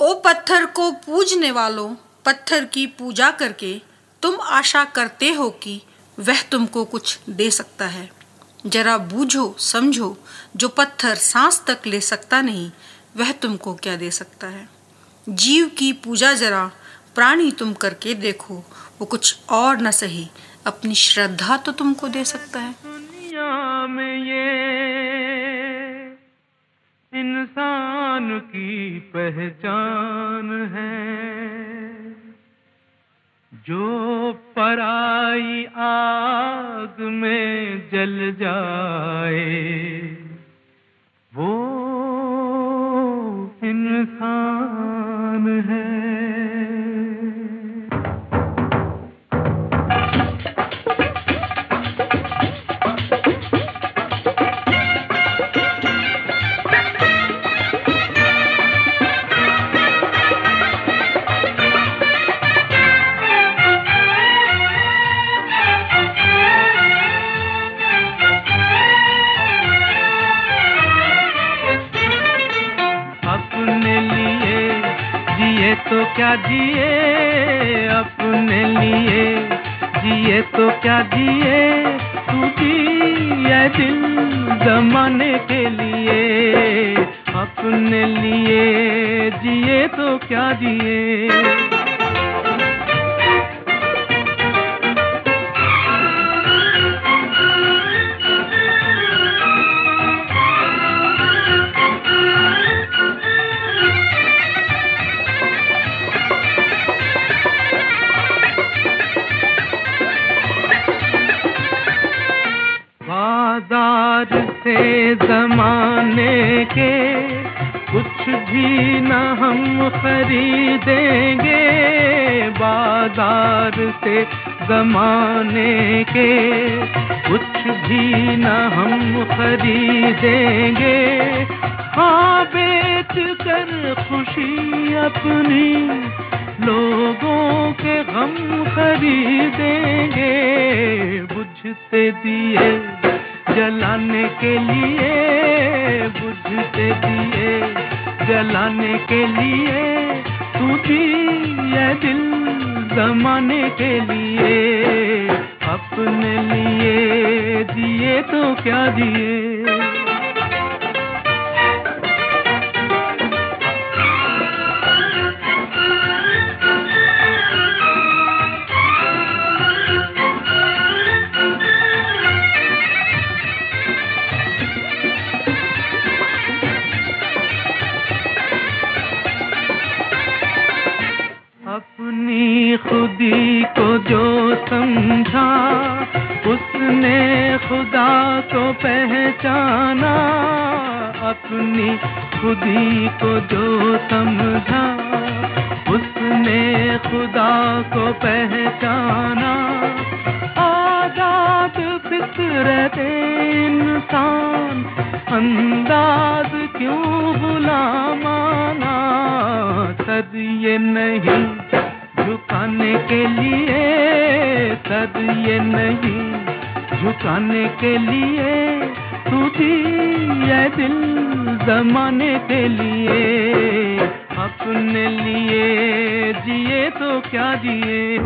ओ पत्थर को पूजने वालों, पत्थर की पूजा करके तुम आशा करते हो कि वह तुमको कुछ दे सकता है। जरा बूझो समझो, जो पत्थर सांस तक ले सकता नहीं, वह तुमको क्या दे सकता है। जीव की पूजा जरा प्राणी तुम करके देखो, वो कुछ और न सही अपनी श्रद्धा तो तुमको दे सकता है। दुनिया में ये इंसान की पहचान है, जो पराई आग में जल जाए वो इंसान है। अपने लिए जिए तो क्या जिए, अपने लिए जिए तो क्या जिए, तू जिए दिल जमाने के लिए। अपने लिए जिए तो क्या जिए। बाजार से जमाने के कुछ भी न हम खरीदेंगे, बाजार से जमाने के कुछ भी न हम खरीदेंगे। हाँ बेच कर खुशी अपनी लोगों के गम खरीदेंगे। बुझते दिए जलाने के लिए, बुझते दिए जलाने के लिए, तू जिए दिल जमाने के लिए। अपने लिए जिए तो क्या जिए। अपनी खुदी को जो समझा, उसने खुदा को पहचाना। अपनी खुदी को जो समझा, उसने खुदा को पहचाना। आजाद फितरत इंसान अंदाज क्यों गुलामाना। सद ये नहीं झुकाने के लिए, सद ये नहीं झुकाने के लिए, तू जिए दिल जमाने के लिए। अपने लिए जिए तो क्या जिए।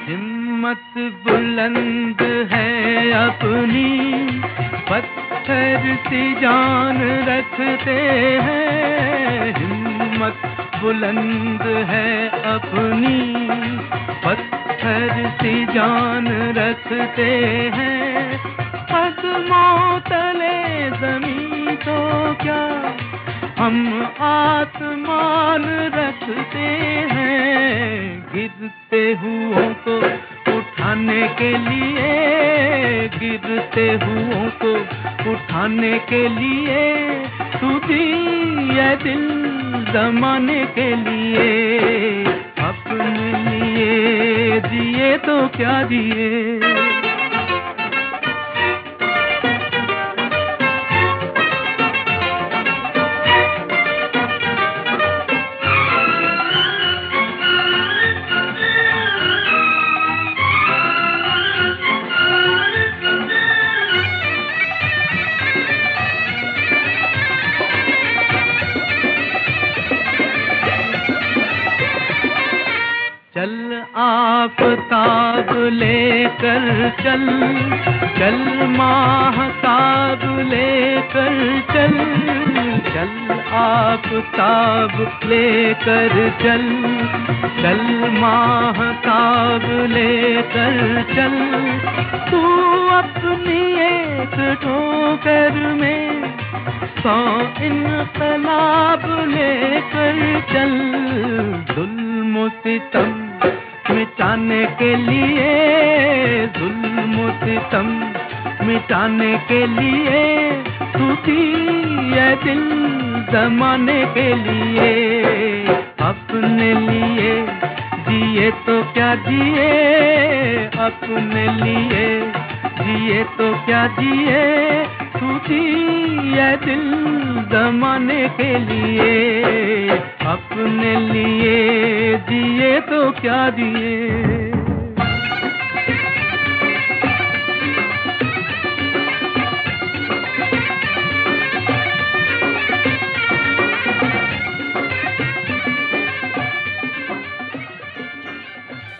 हिम्मत बुलंद है अपनी, पत्थर सी जान रखते हैं। हिम्मत बुलंद है अपनी, पत्थर सी जान रखते हैं। कदमों तले जमीन तो क्या हम आसमान रखते हैं। गिरते हुओं को उठाने के लिए, गिरते हुओं को उठाने के लिए, तू जिए दिल जमाने के लिए। अपने लिए जिए तो क्या जिए। लेकर चल, चल माहताब लेकर चल, चल आफताब लेकर चल, चल माहताब लेकर चल। तू अपनी एक ठोकर में 100 इनकलाब लेकर चल। जुल्म सितम मिटाने के लिए, जुल्म सितम मिटाने के लिए, तू थी ये दिल जमाने के लिए। अपने लिए जिए तो क्या जिए, अपने लिए जिए तो क्या जिए, तू थी ये दिल जमाने के लिए। अपने लिए जिए तो क्या जिए।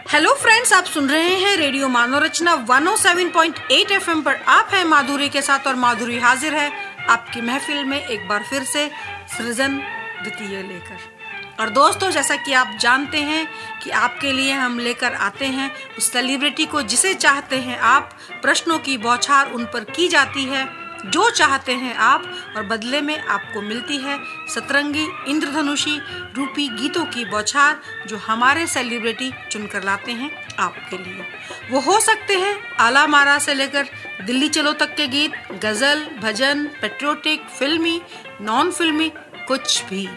हेलो फ्रेंड्स, आप सुन रहे हैं रेडियो मानव रचना 107.8 FM पर। आप हैं माधुरी के साथ और माधुरी हाजिर है आपकी महफिल में एक बार फिर से सृजन द्वितीय लेकर। और दोस्तों, जैसा कि आप जानते हैं कि आपके लिए हम लेकर आते हैं उस सेलिब्रिटी को जिसे चाहते हैं आप। प्रश्नों की बौछार उन पर की जाती है, जो चाहते हैं आप, और बदले में आपको मिलती है सतरंगी इंद्रधनुषी रूपी गीतों की बौछार, जो हमारे सेलिब्रिटी चुनकर लाते हैं आपके लिए। वो हो सकते हैं आला मारा से लेकर दिल्ली चलो तक के गीत, गजल, भजन, पेट्रियोटिक, फिल्मी, नॉन फिल्मी, कुछ भी।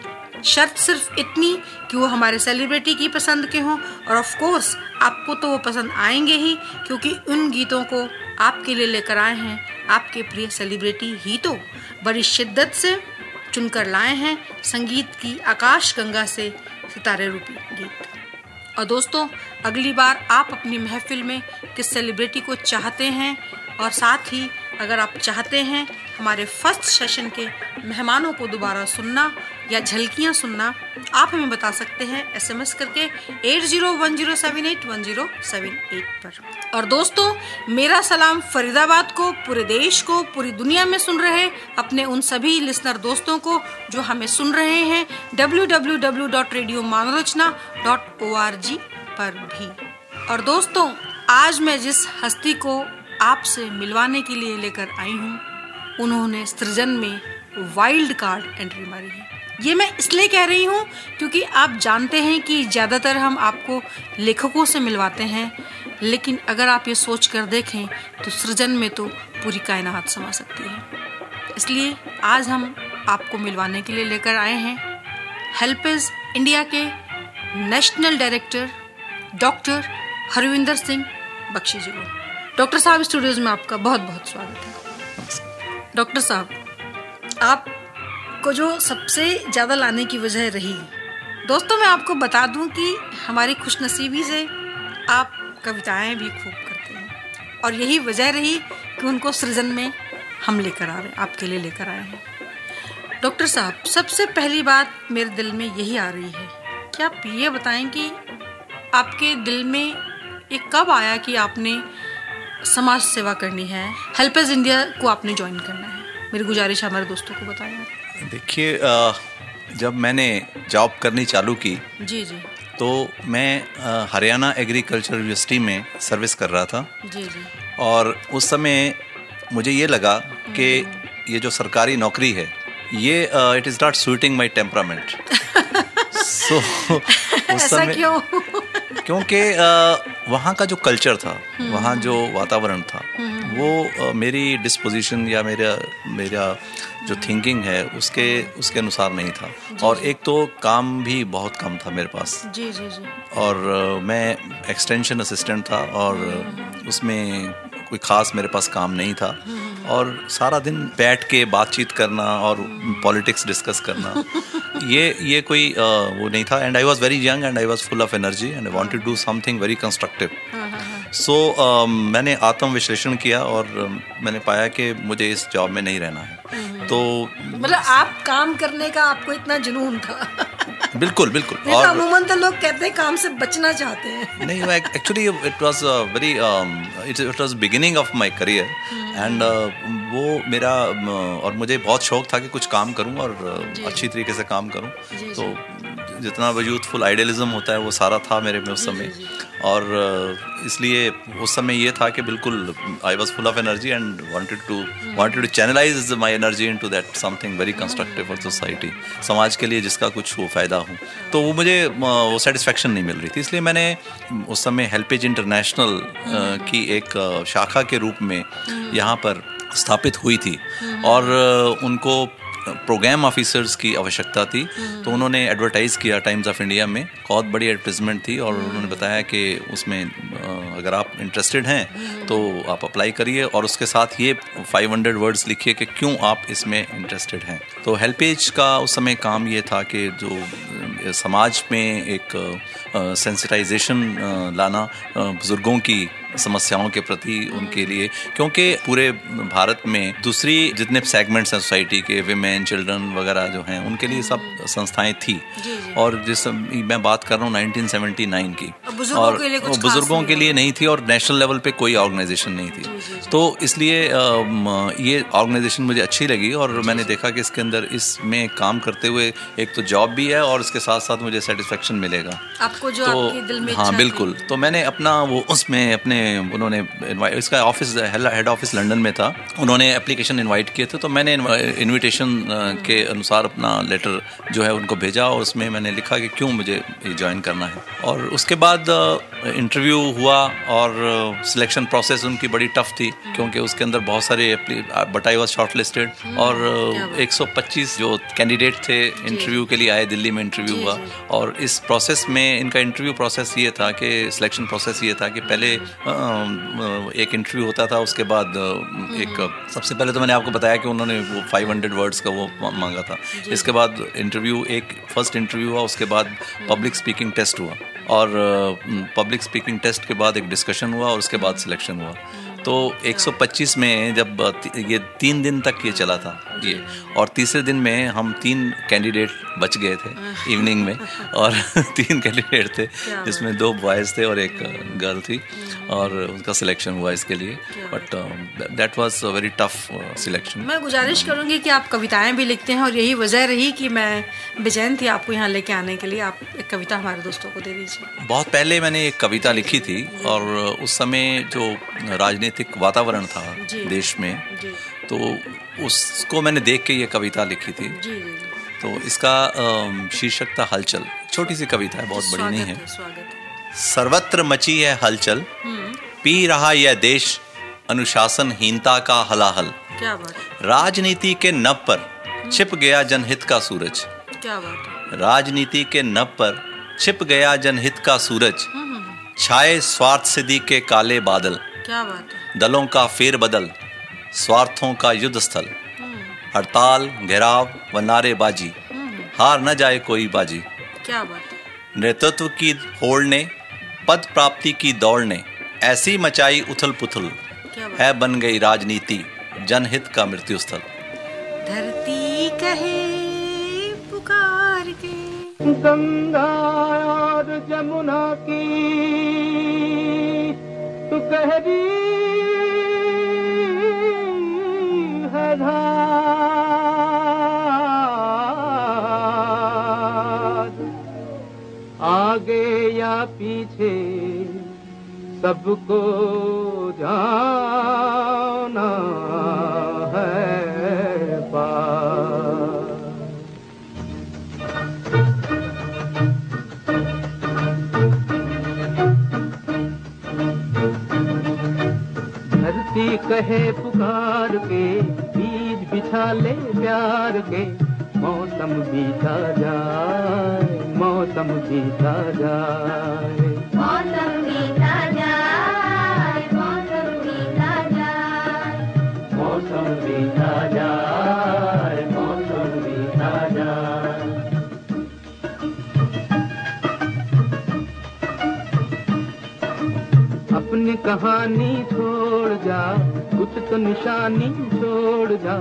शर्त सिर्फ इतनी कि वो हमारे सेलिब्रिटी की पसंद के हों, और ऑफ कोर्स आपको तो वो पसंद आएंगे ही, क्योंकि उन गीतों को आपके लिए लेकर आए हैं आपके प्रिय सेलिब्रिटी ही तो बड़ी शिद्दत से चुनकर लाए हैं संगीत की आकाश गंगा से सितारे रूपी गीत। और दोस्तों, अगली बार आप अपनी महफिल में किस सेलिब्रिटी को चाहते हैं, और साथ ही अगर आप चाहते हैं हमारे फर्स्ट सेशन के मेहमानों को दोबारा सुनना या झलकियां सुनना, आप हमें बता सकते हैं SMS करके 8010781078 पर। और दोस्तों, मेरा सलाम फरीदाबाद को, पूरे देश को, पूरी दुनिया में सुन रहे अपने उन सभी लिसनर दोस्तों को जो हमें सुन रहे हैं www.radiomanarachna.org पर भी। और दोस्तों, आज मैं जिस हस्ती को आपसे मिलवाने के लिए लेकर आई हूँ, उन्होंने सृजन में वाइल्ड कार्ड एंट्री मारी है। ये मैं इसलिए कह रही हूँ क्योंकि आप जानते हैं कि ज़्यादातर हम आपको लेखकों से मिलवाते हैं, लेकिन अगर आप ये सोच कर देखें तो सृजन में तो पूरी कायनात समा सकती है। इसलिए आज हम आपको मिलवाने के लिए लेकर आए हैं हेल्पेज इंडिया के national director doctor Harvinder Singh Bakshi ji को। डॉक्टर साहब, स्टूडियोज में आपका बहुत बहुत स्वागत है। डॉक्टर साहब, आपको जो सबसे ज़्यादा लाने की वजह रही, दोस्तों मैं आपको बता दूं कि हमारी खुशनसीबी से आप कविताएं भी खूब करते हैं, और यही वजह रही कि उनको सृजन में हम लेकर आ रहे हैं, आपके लिए लेकर आए हैं। डॉक्टर साहब, सबसे पहली बात मेरे दिल में यही आ रही है कि आप ये बताएं कि आपके दिल में ये कब आया कि आपने समाज सेवा करनी है, हेल्पेज इंडिया को आपने ज्वाइन करना है? मेरी गुजारिश हमारे दोस्तों को बताएं। देखिए, जब मैंने जॉब करनी चालू की जी जी तो मैं हरियाणा एग्रीकल्चर यूनिवर्सिटी में सर्विस कर रहा था जी जी और उस समय मुझे ये लगा कि ये जो सरकारी नौकरी है ये it is not suiting my temperament. So उस समय क्योंकि वहाँ का जो कल्चर था, वहाँ जो वातावरण था, वो मेरी डिस्पोजिशन या मेरा जो थिंकिंग है उसके अनुसार नहीं था। और एक तो काम भी बहुत कम था मेरे पास। जी जी जी। और मैं एक्सटेंशन असिस्टेंट था और उसमें कोई ख़ास मेरे पास काम नहीं था, और सारा दिन बैठ के बातचीत करना और पॉलिटिक्स डिस्कस करना ये कोई वो नहीं था। And I was very young and I was full of energy and I wanted to do something very constructive. So मैंने आत्म विश्लेषण किया और मैंने पाया कि मुझे इस जॉब में नहीं रहना है। तो मतलब आप काम करने का आपको इतना जुनून था? बिल्कुल बिल्कुल। और अमूमन तो लोग कहते हैं काम से बचना चाहते हैं। नहीं, actually it was very it was beginning of my career and वो मेरा और मुझे बहुत शौक था कि कुछ काम करूं और अच्छी तरीके से काम करूं। तो जितना यूथफुल आइडियलिज्म होता है वो सारा था मेरे में उस समय। और इसलिए उस समय ये था कि बिल्कुल I was full of energy and wanted to channelize my energy into that something very constructive for society, समाज के लिए जिसका कुछ वो फ़ायदा हो। तो वो मुझे वो सेटिस्फेक्शन नहीं मिल रही थी, इसलिए मैंने उस समय हेल्पेज इंटरनेशनल की एक शाखा के रूप में यहाँ पर स्थापित हुई थी और उनको प्रोग्राम ऑफिसर्स की आवश्यकता थी। तो उन्होंने एडवर्टाइज़ किया टाइम्स ऑफ इंडिया में, बहुत बड़ी एडवर्टाइजमेंट थी और उन्होंने बताया कि उसमें अगर आप इंटरेस्टेड हैं तो आप अप्लाई करिए और उसके साथ ये 500 वर्ड्स लिखिए कि क्यों आप इसमें इंटरेस्टेड हैं। तो हेल्पेज का उस समय काम ये था कि जो समाज में एक सेंसिटाइजेशन लाना बुज़ुर्गों की समस्याओं के प्रति उनके लिए, क्योंकि पूरे भारत में दूसरी जितने सेगमेंट्स हैं सोसाइटी के, विमेन, चिल्ड्रन वगैरह जो हैं, उनके लिए सब संस्थाएं थी। और जिस मैं बात कर रहा हूँ 1979 की, और बुजुर्गों के लिए नहीं थी और नेशनल लेवल पे कोई ऑर्गेनाइजेशन नहीं थी। तो इसलिए ये ऑर्गेनाइजेशन मुझे अच्छी लगी और मैंने देखा कि इसके अंदर इसमें काम करते हुए एक तो जॉब भी है और इसके साथ साथ मुझे सेटिस्फेक्शन मिलेगा आपको जो तो आपके दिल में। हाँ बिल्कुल। तो मैंने अपना वो उसमें अपने उन्होंने इसका ऑफिस हेड ऑफिस लंदन में था, उन्होंने एप्लीकेशन इनवाइट किए थे। तो मैंने इनविटेशन के अनुसार अपना लेटर जो है उनको भेजा और उसमें मैंने लिखा कि क्यों मुझे ज्वाइन करना है। और उसके बाद इंटरव्यू हुआ और सिलेक्शन प्रोसेस उनकी बड़ी टफ थी क्योंकि उसके अंदर बहुत सारे बट आई वाज शॉर्टलिस्टेड और 125 जो कैंडिडेट थे इंटरव्यू के लिए आए, दिल्ली में इंटरव्यू हुआ। और इस प्रोसेस में इनका इंटरव्यू प्रोसेस ये था कि सिलेक्शन प्रोसेस ये था कि पहले एक इंटरव्यू होता था, उसके बाद एक सबसे पहले तो मैंने आपको बताया कि उन्होंने वो 500 वर्ड्स का वो मांगा था। इसके बाद इंटरव्यू, एक फर्स्ट इंटरव्यू हुआ, उसके बाद पब्लिक स्पीकिंग टेस्ट हुआ और पब्लिक स्पीकिंग टेस्ट के बाद एक डिस्कशन हुआ और उसके बाद सिलेक्शन हुआ। तो 125 में जब ये 3 दिन तक ये चला था ये, और तीसरे दिन में हम 3 कैंडिडेट बच गए थे इवनिंग में और 3 कैंडिडेट थे जिसमें 2 बॉयज़ थे और एक गर्ल थी और उनका सिलेक्शन हुआ इसके लिए। But that was a very tough selection. मैं गुजारिश करूंगी कि आप कविताएं भी लिखते हैं और यही वजह रही कि मैं बेचैन थी आपको यहाँ लेके आने के लिए। आप एक कविता हमारे दोस्तों को दे दीजिए। बहुत पहले मैंने एक कविता लिखी थी और उस समय जो राजनीतिक वातावरण था देश में, तो उसको मैंने देख के ये कविता लिखी थी। तो इसका शीर्षक था हलचल। छोटी सी कविता है, बहुत बड़ी नहीं है। सर्वत्र मची है हलचल, पी रहा यह देश अनुशासनहीनता का हलाहल। क्या बात है। राजनीति के नभ पर छिप गया जनहित का सूरज। क्या बात है। राजनीति के नभ पर छिप गया जनहित का सूरज, छाए स्वार्थ सिद्धि के काले बादल। क्या बात है। दलों का फेरबदल, स्वार्थों का युद्ध स्थल, हड़ताल, घेराव व नारेबाजी, हार न जाए कोई बाजी। क्या बात है। नेतृत्व की होड़ ने, पद प्राप्ति की दौड़ ने ऐसी मचाई उथल पुथल, है बन गई राजनीति जनहित का मृत्यु स्थल। धरती कहे पुकार के, गंगा और जमुना की तू कह रही है धार, आगे या पीछे सबको जाना है पार। धरती कहे पुकार के, बीज बिछा ले प्यार के, मौसम बीता जाए, मौसम बीता जाए, मौसम बीता जाए, मौसम बीता जाए, मौसम बीता जाए, मौसम बीता जाए। अपनी कहानी छोड़ जा, कुछ तो निशानी छोड़ जा,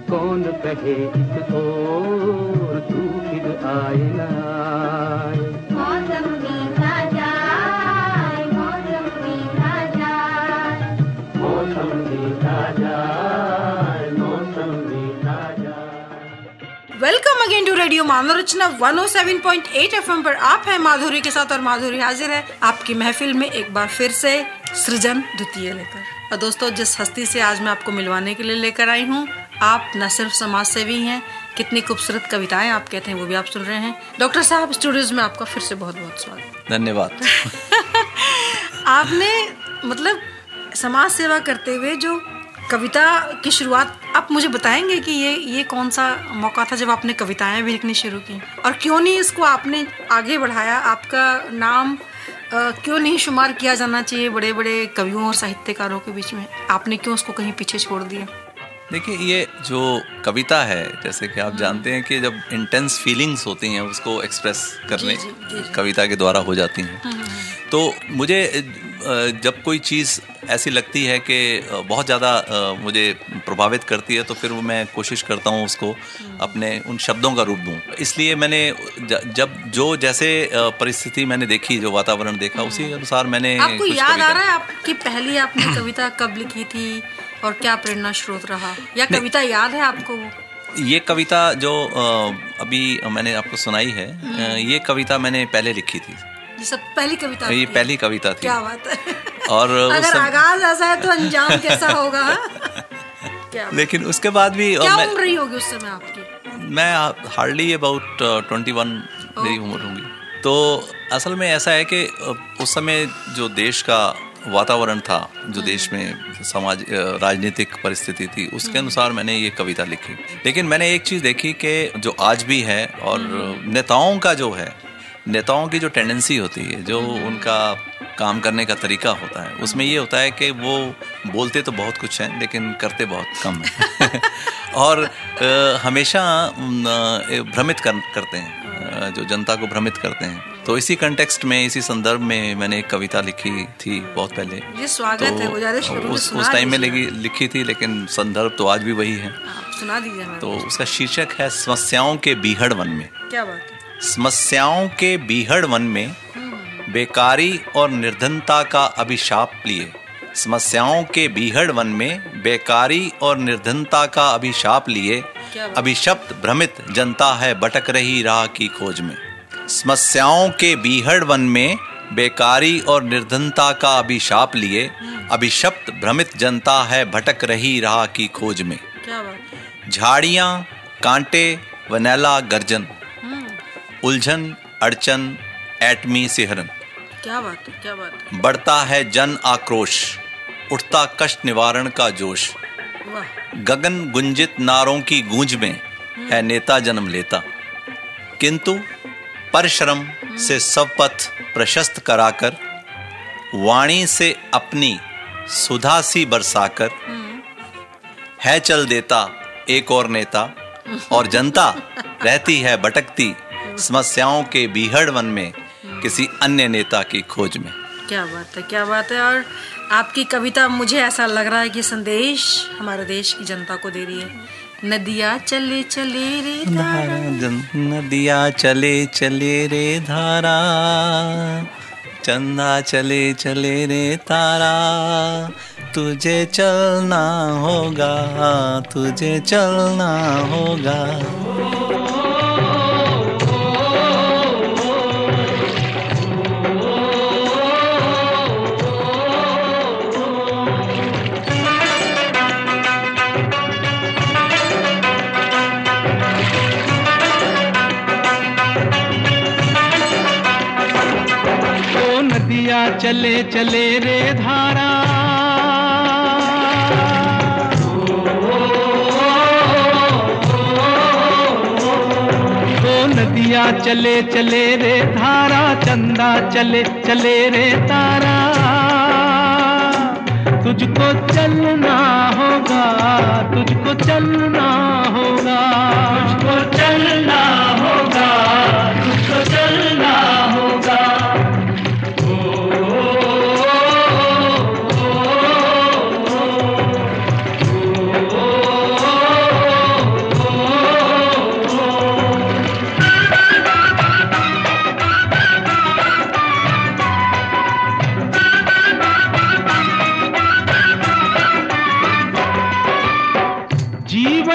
कौन कहे इस ओर तू फिर आए ना आए। मौसम बीता जाए, मौसम बीता जाए, मौसम बीता जाए, मौसम बीता जाए। Welcome again to radio Manorachna 107.8 FM पर आप हैं माधुरी के साथ और माधुरी हाजिर है आपकी महफिल में एक बार फिर से सृजन द्वितीय लेकर। और दोस्तों, जिस हस्ती से आज मैं आपको मिलवाने के लिए लेकर आई हूँ, आप न सिर्फ समाज सेवी हैं, कितनी खूबसूरत कविताएं आप कहते हैं वो भी आप सुन रहे हैं। डॉक्टर साहब, स्टूडियोज में आपका फिर से बहुत बहुत स्वागत। धन्यवाद। आपने मतलब समाज सेवा करते हुए जो कविता की शुरुआत, आप मुझे बताएंगे कि ये कौन सा मौका था जब आपने कविताएं भी लिखनी शुरू की, और क्यों नहीं इसको आपने आगे बढ़ाया? आपका नाम क्यों नहीं शुमार किया जाना चाहिए बड़े बड़े कवियों और साहित्यकारों के बीच में? आपने क्यों उसको कहीं पीछे छोड़ दिया? देखिए, ये जो कविता है, जैसे कि आप जानते हैं कि जब इंटेंस फीलिंग्स होती हैं उसको एक्सप्रेस करने जी। कविता के द्वारा हो जाती हैं। तो मुझे जब कोई चीज़ ऐसी लगती है कि बहुत ज़्यादा मुझे प्रभावित करती है, तो फिर वो मैं कोशिश करता हूँ उसको अपने उन शब्दों का रूप दूँ। इसलिए मैंने जब जो जैसे परिस्थिति मैंने देखी, जो वातावरण देखा, उसी अनुसार मैंने आपको याद आ रहा है आपकी पहली आपने कविता कब लिखी थी और क्या प्रेरणा स्रोत रहा, या कविता याद है आपको? ये कविता जो अभी मैंने आपको सुनाई है, ये कविता मैंने पहले लिखी थी। ये सब पहली कविता? ये पहली कविता थी। क्या बात है। और अगर आगाज ऐसा है तो अंजाम कैसा होगा? क्या लेकिन उसके बाद भी क्या उम्र रही होगी उस समय आपकी? मैं हार्डली अबाउट 21 मेरी उम्र होगी। तो असल में ऐसा है कि उस समय जो देश का वातावरण था, जो देश में समाज राजनीतिक परिस्थिति थी, उसके अनुसार मैंने ये कविता लिखी। लेकिन मैंने एक चीज़ देखी कि जो आज भी है, और नेताओं का जो है, नेताओं की जो टेंडेंसी होती है, जो उनका काम करने का तरीका होता है, उसमें ये होता है कि वो बोलते तो बहुत कुछ हैं लेकिन करते बहुत कम हैं। और हमेशा भ्रमित करते हैं, जो जनता को भ्रमित करते हैं। तो इसी कंटेक्स्ट में, इसी संदर्भ में मैंने एक कविता लिखी थी बहुत पहले। ये स्वागत है, गुजारिश करूंगी उस टाइम में लिखी थी, लेकिन संदर्भ तो आज भी वही है। सुना दीजिए हमें। तो उसका शीर्षक है समस्याओं के बीहड़ वन में। क्या बात है। समस्याओं के बीहड़ वन में बेकारी और निर्धनता का अभिशाप लिए। समस्याओं के बीहड़ वन में बेकारी और निर्धनता का अभिशाप लिए, अभिशप्त भ्रमित जनता है भटक रही राह की खोज में। समस्याओं के बीहड़ वन में बेकारी और निर्धनता का अभिशाप लिए, अभिशप्त भ्रमित जनता है भटक रही राह की खोज में। क्या बात। झाड़ियाँ, कांटे, वनैला गर्जन, उलझन, अड़चन, एटमी सिहरन। क्या बात है, क्या बात है। बढ़ता है जन आक्रोश, उठता कष्ट निवारण का जोश। वाह। गगन गुंजित नारों की गूंज में है नेता जन्म लेता, किंतु परिश्रम से सब पथ प्रशस्त कराकर, वाणी से अपनी सुधा सी बरसाकर, है चल देता एक और नेता, और जनता रहती है भटकती समस्याओं के बीहड़ वन में किसी अन्य नेता की खोज में। क्या बात है, क्या बात है। और आपकी कविता, मुझे ऐसा लग रहा है कि संदेश हमारे देश की जनता को दे रही है। नदिया चले चले रे धारा, नदिया चले चले रे धारा, चंदा चले चले रे तारा, तुझे चलना होगा, तुझे चलना होगा। चले चले रे धारा, ओ नदिया चले चले रे धारा, चंदा चले चले रे तारा, तुझको चलना होगा, तुझको चलना होगा, तुझको चलना होगा, तुझको चलना होगा।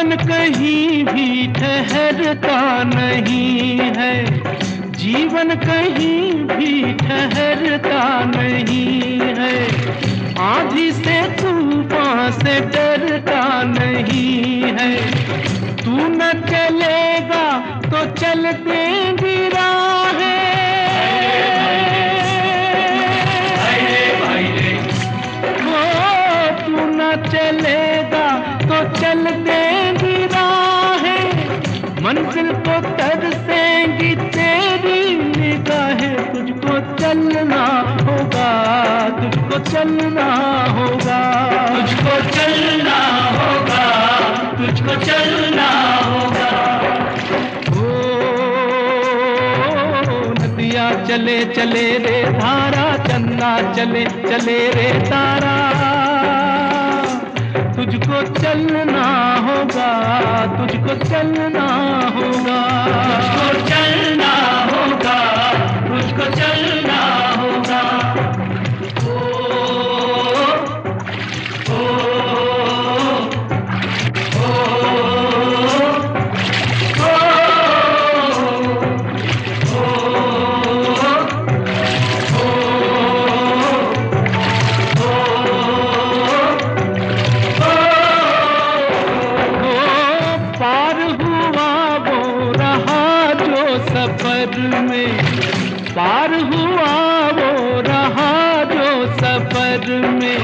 जीवन कहीं भी ठहरता नहीं है, जीवन कहीं भी ठहरता नहीं है, आंधी से तूफान से डरता नहीं है, तू न चलेगा तो चल देंगी राहें, तू न चलेगा तो चल देंगी राहें, मंजिल को तरसेंगी तेरी निगाहें, तुझको चलना होगा, तुझको चलना होगा, तुझको चलना होगा, तुझको चलना होगा। नदियाँ चले चले रे धारा, चन्ना चले चले रे तारा, तुझको चलना होगा, तुझको चलना होगा, तुझको चलना होगा, तुझको चलना होगा। पार हुआ वो रहा जो सफर में,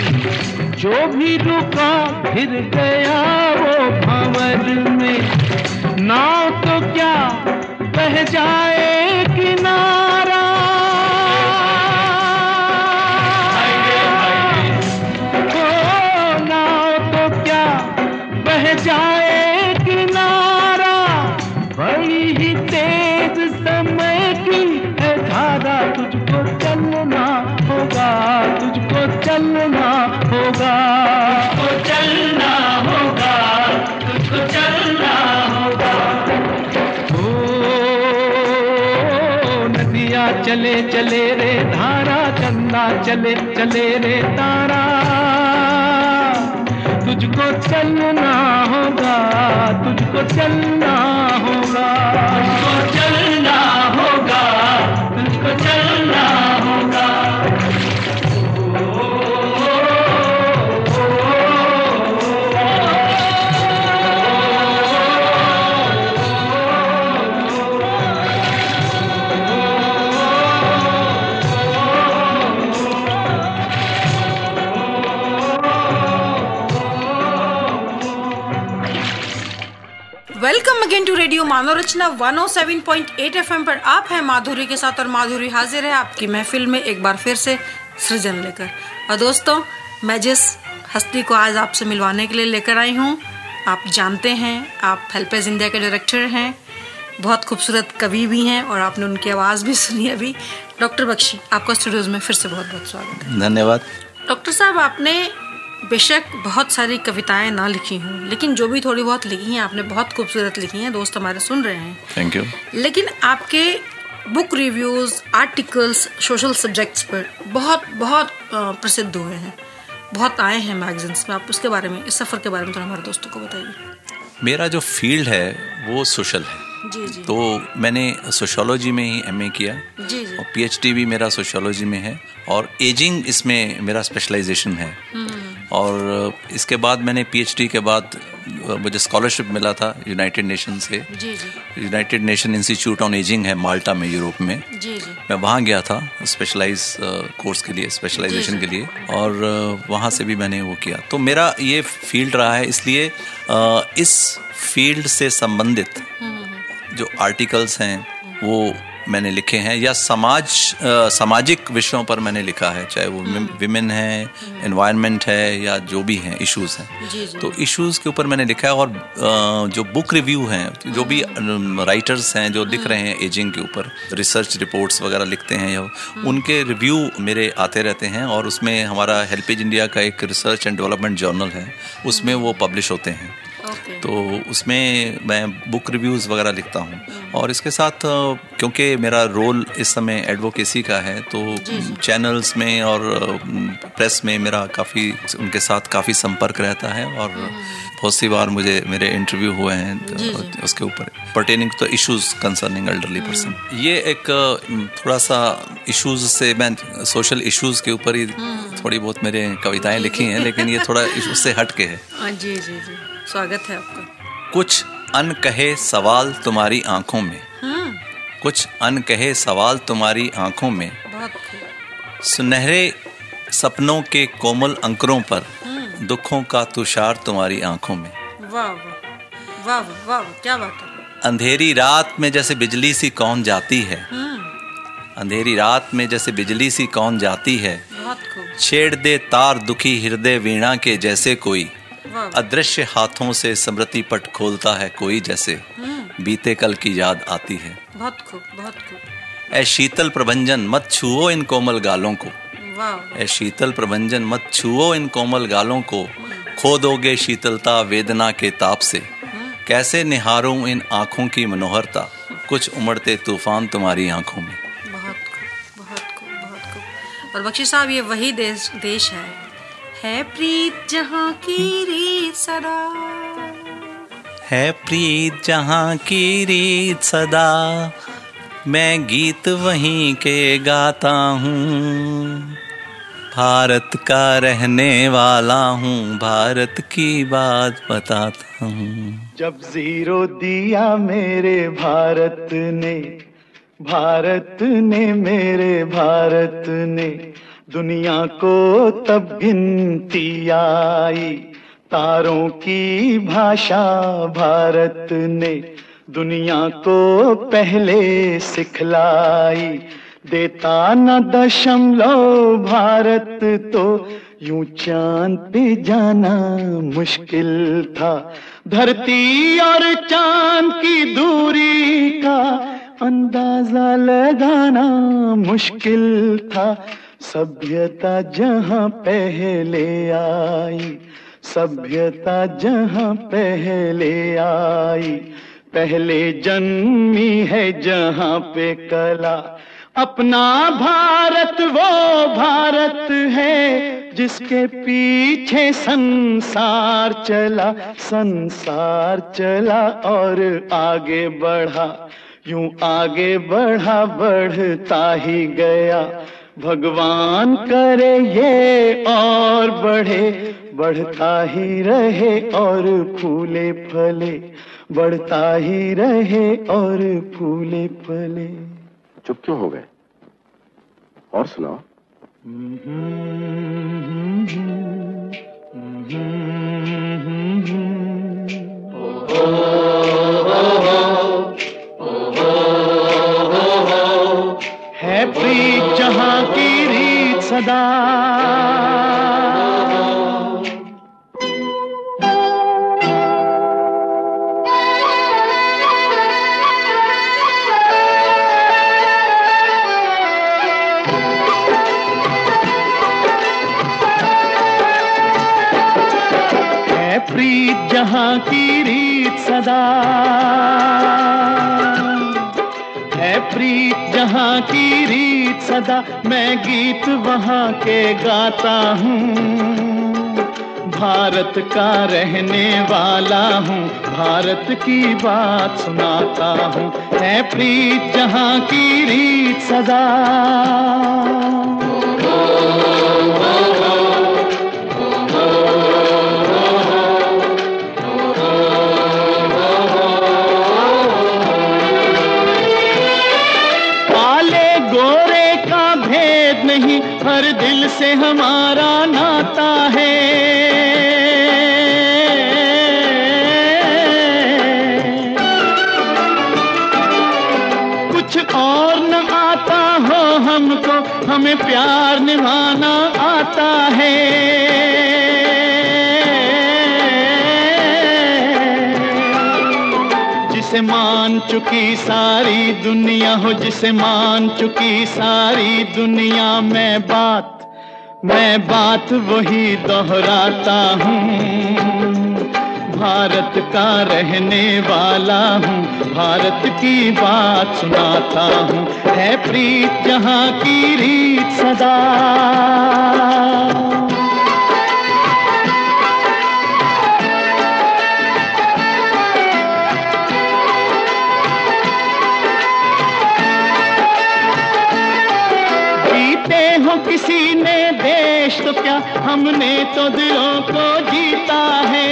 जो भी रुका फिर गया वो भंवर में, नाव तो क्या बह जाए किनारा, नाव तो क्या बह जाए किनारा, बड़ी ही तेज समय की है धारा, तुझको चलना होगा, तुझको चलना होगा, तुझको चलना होगा, तुझको चलना होगा। नदियाँ चले चले रे धारा, चंदा चले चले रे तारा, तुझको चलना होगा, तुझको चलना होगा, तुझको चलना होगा, तुझको चलना होगा। Welcome again to radio Manorachna 107.8 FM पर। आप हैं माधुरी के साथ और माधुरी हाजिर है आपकी महफिल में एक बार फिर से सृजन लेकर। और दोस्तों, मैं जिस हस्ती को आज आपसे मिलवाने के लिए लेकर आई हूँ, आप जानते हैं, आप हेल्पेज इंडिया के डायरेक्टर हैं, बहुत खूबसूरत कवि भी हैं और आपने उनकी आवाज़ भी सुनी अभी। डॉक्टर बख्शी, आपका स्टूडियोज़ में फिर से बहुत बहुत स्वागत है। धन्यवाद। डॉक्टर साहब, आपने बेशक बहुत सारी कविताएं ना लिखी हूँ, लेकिन जो भी थोड़ी बहुत लिखी हैं आपने बहुत खूबसूरत लिखी हैं, दोस्त हमारे सुन रहे हैं। Thank you. लेकिन आपके book reviews, articles social subjects पर बहुत बहुत प्रसिद्ध हुए हैं, बहुत आए हैं मैगजीन्स में। आप उसके बारे में, इस सफ़र के बारे में थोड़ा हमारे दोस्तों को बताइए। मेरा जो फील्ड है वो सोशल है। जी जी। तो मैंने सोशियोलॉजी में ही MA किया जी जी। और PhD भी मेरा सोशियोलॉजी में है और एजिंग इसमें मेरा स्पेशलाइजेशन है। और इसके बाद मैंने PhD के बाद मुझे स्कॉलरशिप मिला था यूनाइटेड नेशन से। जी जी। United Nation Institute on ageing है माल्टा में, यूरोप में। जी जी। मैं वहाँ गया था स्पेशलाइज कोर्स के लिए, स्पेशलाइजेशन के लिए, और वहाँ से भी मैंने वो किया। तो मेरा ये फील्ड रहा है, इसलिए इस फील्ड से संबंधित जो आर्टिकल्स हैं वो मैंने लिखे हैं, या सामाजिक विषयों पर मैंने लिखा है, चाहे वो विमेन है, एनवायरनमेंट है, या जो भी हैं इश्यूज हैं। तो इश्यूज के ऊपर मैंने लिखा है। और जो बुक रिव्यू हैं, जो भी राइटर्स हैं जो लिख रहे हैं एजिंग के ऊपर, रिसर्च रिपोर्ट्स वगैरह लिखते हैं, या उनके रिव्यू मेरे आते रहते हैं। और उसमें हमारा हेल्पेज इंडिया का एक रिसर्च एंड डेवलपमेंट जर्नल है, उसमें वो पब्लिश होते हैं। तो उसमें मैं बुक रिव्यूज़ वगैरह लिखता हूँ। और इसके साथ क्योंकि मेरा रोल इस समय एडवोकेसी का है, तो चैनल्स में और प्रेस में मेरा काफ़ी उनके साथ काफ़ी संपर्क रहता है, और बहुत सी बार मेरे इंटरव्यू हुए हैं उसके ऊपर पर्टेनिंग तो इश्यूज कंसर्निंग एल्डरली पर्सन। ये एक थोड़ा सा इश्यूज से, मैं सोशल इश्यूज के ऊपर ही थोड़ी बहुत मेरे कविताएं लिखी हैं, लेकिन ये थोड़ा उससे हट के है। जी जी जी, स्वागत है आपका। कुछ अनकहे सवाल तुम्हारी आंखों में, कुछ अनकहे सवाल तुम्हारी आंखों में, सुनहरे सपनों के कोमल अंकुरों पर दुखों का तुषार तुम्हारी आंखों में। वाह वाह वाह वाह, क्या बात है। अंधेरी रात में जैसे बिजली सी कौन जाती है, अंधेरी रात में जैसे बिजली सी कौन जाती है, बहुत खूब। छेड़ दे तार दुखी हृदय वीणा के जैसे कोई, अदृश्य हाथों से स्मृति पट खोलता है कोई, जैसे बीते कल की याद आती है। बहुत खूब बहुत खूब। ऐ शीतल प्रभंजन मत छुओ इन कोमल गालों को, ऐ शीतल प्रभंजन मत छुओ इन कोमल गालों को, खो दोगे शीतलता वेदना के ताप से, कैसे निहारूं इन आँखों की मनोहरता, कुछ उमड़ते तूफान तुम्हारी आँखों में। बहुत खूब बहुत खूब बहुत खूब। और बख्शी साहब, ये वही देश है प्रीत जहाँ की रीत सदा, है प्रीत जहाँ की रीत सदा, मैं गीत वहीं के गाता हूँ, भारत का रहने वाला हूँ, भारत की बात बताता हूँ। जब जीरो दिया मेरे भारत ने, भारत ने मेरे भारत ने, दुनिया को तब गिनती आई, तारों की भाषा भारत ने दुनिया को पहले सिखलाई, देता न दशमलव भारत तो यूं चांद पे जाना मुश्किल था, धरती और चांद की दूरी का अंदाजा लगाना मुश्किल था, सभ्यता जहां पहले आई, सभ्यता जहां पहले आई, पहले जन्मी है जहां पे कला, अपना भारत वो भारत है जिसके पीछे संसार चला, संसार चला और आगे बढ़ा, यूं आगे बढ़ा बढ़ता ही गया, भगवान करे ये और बढ़े, बढ़ता ही रहे और फूले फले, बढ़ता ही रहे और फूले फले। चुप क्यों हो गए? और सुनाओ। है प्रीत जहां की रीत सदा, प्रीत जहां की रीत सदा, है प्रीत जहां की रीत सदा, मैं गीत वहां के गाता हूँ, भारत का रहने वाला हूँ, भारत की बात सुनाता हूँ, है प्रीत जहां की रीत सदा। हर दिल से हमारा नाता है, कुछ और न आता हो हमको, हमें प्यार निभाना आता है, जिसे मान चुकी सारी दुनिया हो, जिसे मान चुकी सारी दुनिया, मैं बात वही दोहराता हूँ, भारत का रहने वाला हूँ, भारत की बात सुनाता हूँ। है प्रीत जहाँ की रीत सदा, किसी ने देश तो क्या, हमने तो दिलों को जीता है।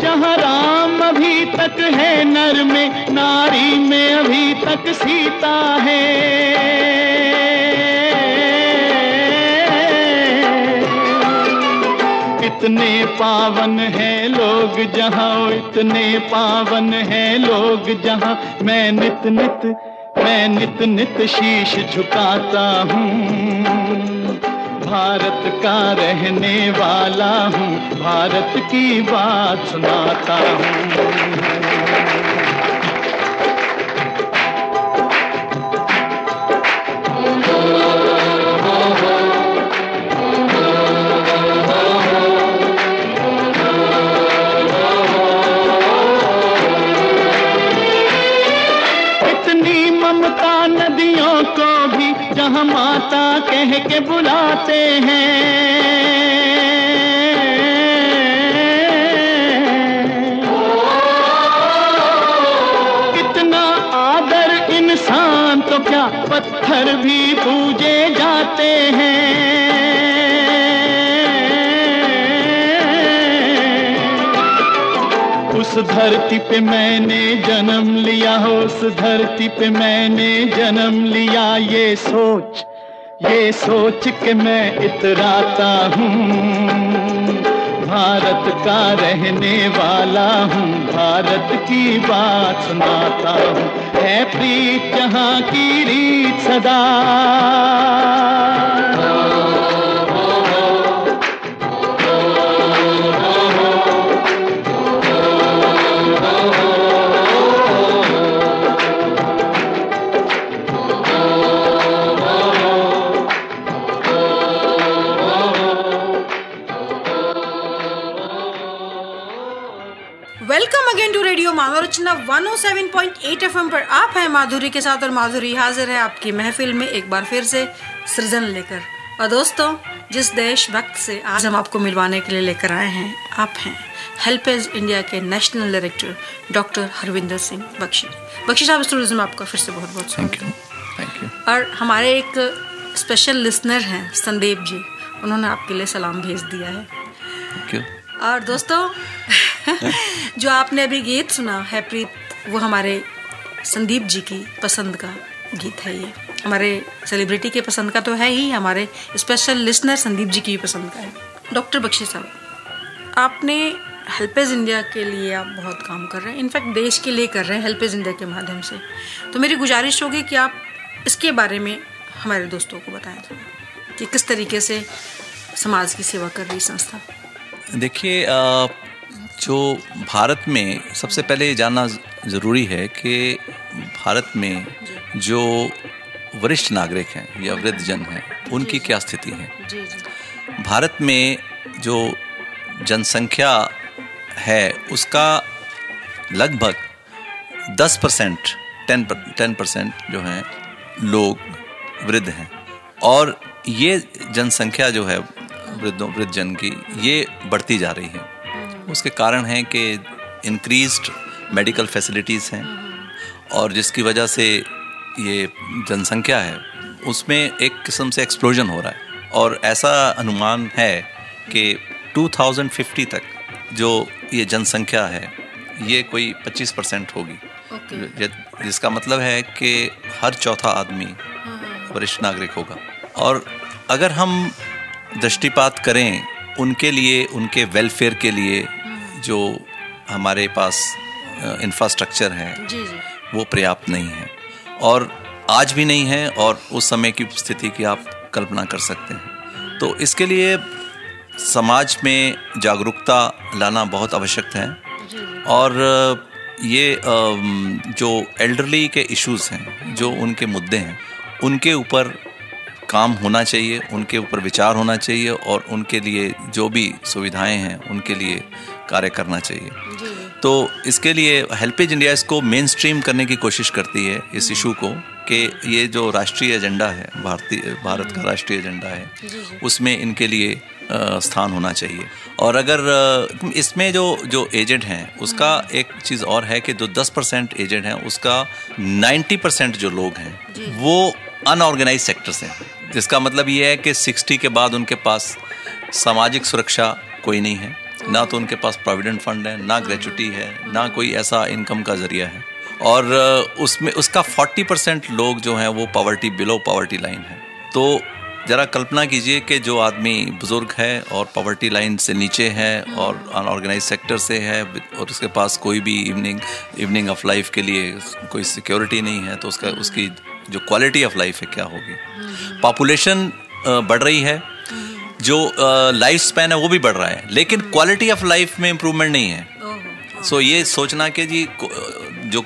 जहाँ राम अभी तक है नर में, नारी में अभी तक सीता है। इतने पावन हैं लोग जहाँ, इतने पावन हैं लोग जहाँ, मैं नित नित शीश झुकाता हूँ। भारत का रहने वाला हूँ, भारत की बात सुनाता हूँ। नदियों को भी जहाँ माता कह के बुलाते हैं, कितना आदर इंसान तो क्या, पत्थर भी पूजे जाते हैं। उस धरती पे मैंने जन्म लिया, उस धरती पे मैंने जन्म लिया, ये सोच के मैं इतराता हूँ। भारत का रहने वाला हूँ, भारत की बात सुनाता हूँ। है प्रीत जहाँ की रीत सदा, welcome again to radio Madhurachna 107.8 FM पर। आप हैं माधुरी के साथ और माधुरी हाजिर है आपकी महफिल में एक बार फिर से सृजन लेकर। और दोस्तों, जिस देशभक्त से आज हम आपको मिलवाने के लिए लेकर आए हैं, आप हैं हेल्पेज इंडिया के national director doctor Harvinder Singh Bakshi. Bakshi साहब, स्टूडियो में आपका फिर से बहुत बहुत थैंक यू। और हमारे एक स्पेशल लिसनर हैं संदीप जी, उन्होंने आपके लिए सलाम भेज दिया है। Thank you. और दोस्तों, जो आपने अभी गीत सुना है प्रीत, वो हमारे संदीप जी की पसंद का गीत है। ये हमारे सेलिब्रिटी के पसंद का तो है ही, हमारे स्पेशल लिसनर संदीप जी की भी पसंद का है। डॉक्टर बख्शी साहब, आपने हेल्पेज इंडिया के लिए आप बहुत काम कर रहे हैं, इनफैक्ट देश के लिए कर रहे हैं हेल्पेज इंडिया के माध्यम से। तो मेरी गुजारिश होगी कि आप इसके बारे में हमारे दोस्तों को बताएं कि किस तरीके से समाज की सेवा कर रही संस्था। देखिए, जो भारत में सबसे पहले ये जानना ज़रूरी है कि भारत में जो वरिष्ठ नागरिक हैं या वृद्ध जन हैं, उनकी क्या स्थिति है। भारत में जो जनसंख्या है उसका लगभग 10%, 10% जो हैं लोग वृद्ध हैं। और ये जनसंख्या जो है वृद्ध जन की, ये बढ़ती जा रही है। उसके कारण है कि इंक्रीज्ड मेडिकल फैसिलिटीज़ हैं, और जिसकी वजह से ये जनसंख्या है उसमें एक किस्म से एक्सप्लोजन हो रहा है। और ऐसा अनुमान है कि 2050 तक जो ये जनसंख्या है ये कोई 25% होगी। जिसका मतलब है कि हर चौथा आदमी वरिष्ठ नागरिक होगा। और अगर हम दृष्टिपात करें उनके लिए, उनके वेलफेयर के लिए जो हमारे पास इंफ्रास्ट्रक्चर है वो पर्याप्त नहीं है, और आज भी नहीं है, और उस समय की स्थिति की आप कल्पना कर सकते हैं। तो इसके लिए समाज में जागरूकता लाना बहुत आवश्यक है। और ये जो एल्डरली के इश्यूज़ हैं, जो उनके मुद्दे हैं, उनके ऊपर काम होना चाहिए, उनके ऊपर विचार होना चाहिए और उनके लिए जो भी सुविधाएं हैं उनके लिए कार्य करना चाहिए। तो इसके लिए हेल्पेज इंडिया इसको मेन स्ट्रीम करने की कोशिश करती है इस इशू को, कि ये जो राष्ट्रीय एजेंडा है, भारत का राष्ट्रीय एजेंडा है, उसमें इनके लिए स्थान होना चाहिए। और अगर इसमें जो एजेड हैं उसका एक चीज़ और है कि जो 10% एजेड हैं उसका 90% जो लोग हैं वो अनऑर्गेनाइज सेक्टर से हैं, जिसका मतलब ये है कि 60 के बाद उनके पास सामाजिक सुरक्षा कोई नहीं है, ना तो उनके पास प्रोविडेंट फंड है, ना ग्रेचुटी है, ना कोई ऐसा इनकम का जरिया है। और उसमें उसका 40% लोग जो हैं वो बिलो पॉवर्टी लाइन है। तो ज़रा कल्पना कीजिए कि जो आदमी बुज़ुर्ग है और पॉवर्टी लाइन से नीचे है और अनऑर्गेनाइज सेक्टर से है और उसके पास कोई भी इवनिंग ऑफ लाइफ के लिए कोई सिक्योरिटी नहीं है, तो उसकी जो क्वालिटी ऑफ लाइफ है क्या होगी। पॉपुलेशन बढ़ रही है, जो लाइफ स्पैन है वो भी बढ़ रहा है, लेकिन क्वालिटी ऑफ लाइफ में इम्प्रूवमेंट नहीं है। सो ये सोचना कि जी जो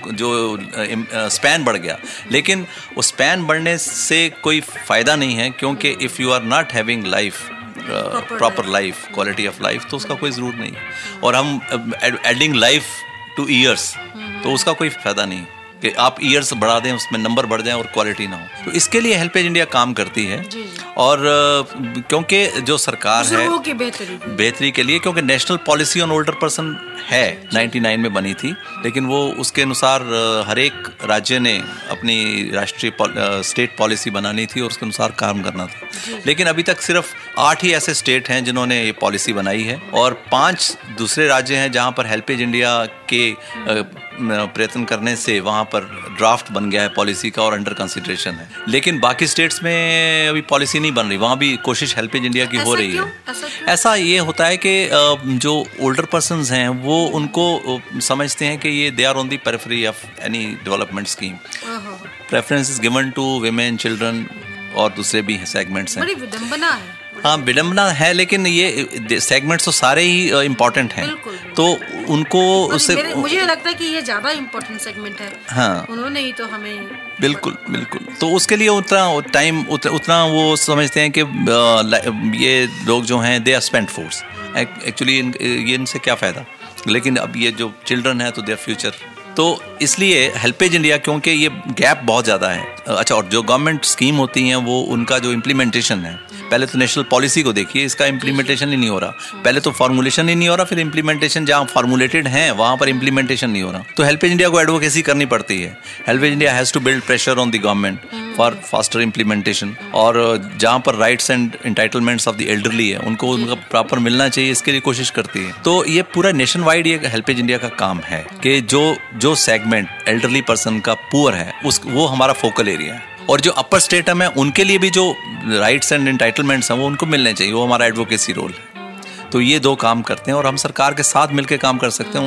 स्पैन बढ़ गया, लेकिन वो स्पैन बढ़ने से कोई फ़ायदा नहीं है, क्योंकि if you are not having life proper life, quality of life, तो उसका कोई ज़रूर नहीं। और हम एडिंग लाइफ टू ईयर्स, तो उसका कोई फ़ायदा नहीं कि आप ईयर्स बढ़ा दें, उसमें नंबर बढ़ जाए और क्वालिटी ना हो। तो इसके लिए हेल्पेज इंडिया काम करती है। और क्योंकि जो सरकार है बेहतरी के लिए, क्योंकि national policy on older person है 99 में बनी थी, लेकिन वो उसके अनुसार हर एक राज्य ने अपनी राष्ट्रीय स्टेट पॉलिसी बनानी थी और उसके अनुसार काम करना था। लेकिन अभी तक सिर्फ 8 ही ऐसे स्टेट हैं जिन्होंने ये पॉलिसी बनाई है और 5 दूसरे राज्य हैं जहाँ पर हेल्पेज इंडिया के प्रयत्न करने से वहाँ पर ड्राफ्ट बन गया है पॉलिसी का और अंडर कंसिडरेशन है। लेकिन बाकी स्टेट्स में अभी पॉलिसी नहीं बन रही, वहाँ भी कोशिश हेल्पेज इंडिया की हो रही है। ऐसा ये होता है कि जो ओल्डर पर्सन्स हैं वो उनको समझते हैं कि ये they are on the periphery of any development scheme. Preference is given to women, children और दूसरे भी सेगमेंट्स हैं। बड़ी विडंबना है। हाँ, विडंबना है, लेकिन ये सेगमेंट्स तो सारे ही इम्पोर्टेंट हैं, तो उनको उससे मुझे लगता है कि ये ज़्यादा इम्पोर्टेंट सेगमेंट है। हाँ, उन्होंने ही तो हमें बिल्कुल तो उसके लिए उतना वो समझते हैं कि ये लोग जो हैं they are spent force, actually ये इनसे क्या फ़ायदा। लेकिन अब ये जो चिल्ड्रन है तो देयर फ्यूचर, तो इसलिए हेल्पेज इंडिया, क्योंकि ये गैप बहुत ज़्यादा है। अच्छा, और जो गवर्नमेंट स्कीम होती हैं वो उनका जो इम्प्लीमेंटेशन है, पहले तो नेशनल पॉलिसी को देखिए, इसका इम्प्लीमेंटेशन ही नहीं हो रहा। पहले तो फार्मूलेशन ही नहीं हो रहा, फिर इम्प्लीमेंटेशन, जहाँ फार्मूलेटेड हैं वहाँ पर इम्प्लीमेंटेशन नहीं हो रहा। तो हेल्पेज इंडिया को एडवोकेसी करनी पड़ती है। HelpAge India has to build pressure on the government for faster implementation, और जहाँ पर rights and entitlements of the elderly है उनको उनका प्रॉपर मिलना चाहिए, इसके लिए कोशिश करती है। तो ये पूरा नेशन वाइड ये हेल्पेज इंडिया का काम है कि जो सेगमेंट एल्डरली पर्सन का पुअर है वो हमारा फोकल एरिया है, और जो अपर स्टेटम है उनके लिए भी जो राइट्स एंड एंटाइटलमेंट्स हैं वो उनको मिलने चाहिए, वो हमारा एडवोकेसी रोल है। तो ये 2 काम करते हैं और हम सरकार के साथ मिलकर काम करते